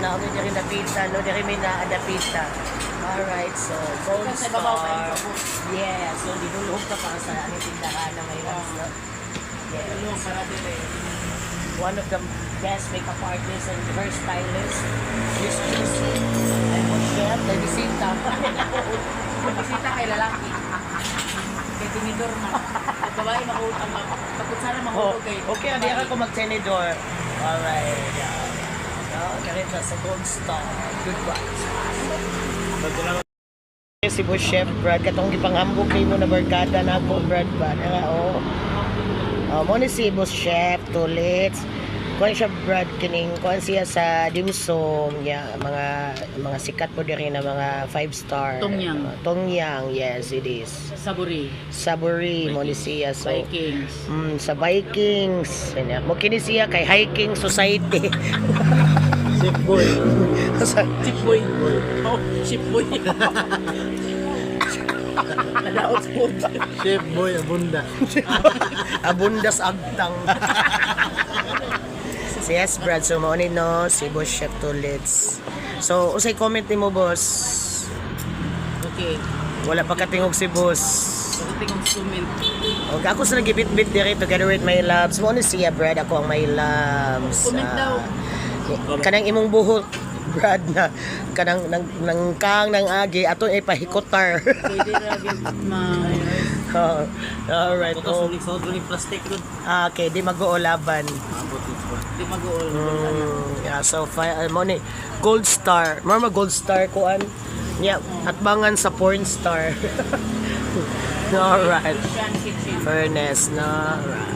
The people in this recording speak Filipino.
namin diri napita, no, diri may naadapita. Alright, so Gold Star. Yes, so dinulog ka para sa aming tindahan na may ones, no? Yes. One of the best makeup artists and hairstylist, Miss Juicy. And mo chef, na bisita. Bisita kay lalaki. Kay tinidor na. At babae makuutang kapag sana Oh, mahulog kay okay, hindi ako mag-tenidor. Alright, yeah. No, ganito sa Gold Star. Good vibes. Si Boss Chef Brad, katong ipanghambog kay mo na barkada na ako, Brad ba? Mo ni si Boss Chef, Tulits. Kuan siya Brad kining kuan siya sa dimsum, yeah, mga sikat po diri na mga 5-star. Tongyang, yes it is. Saburi mo ni siya so. Vikings. Sa Vikings. Mo kini siya kay Hiking Society. Chef boy. Chip boy. Oh, chip boy. Nadaot po. Chef boy, abunda. Abundas agtang. Yes, Brad. So, mo ni no, si Boss Chef Tulits. So, usay comment ni mo, boss. Okay. Wala pa katingog si boss. Pagdating ang comment. Og ako sa nagibit-bit diri together with my loves. Mo ni siya, Brad. Ako ang my loves. Comment daw. Kanang imong buhok, Brad, na kanang nang kang nang agi ato ay pahikotar. Pwede na Alright. Bukas ulit sa ulit plastic doon. Okay, di mag-uulaban. Di mag-uol. Yeah, so mo ni Gold Star. Mama Gold Star kuan. Yeah, at bangan sa porn star. Alright. Kitchen. Furnace na. Alright.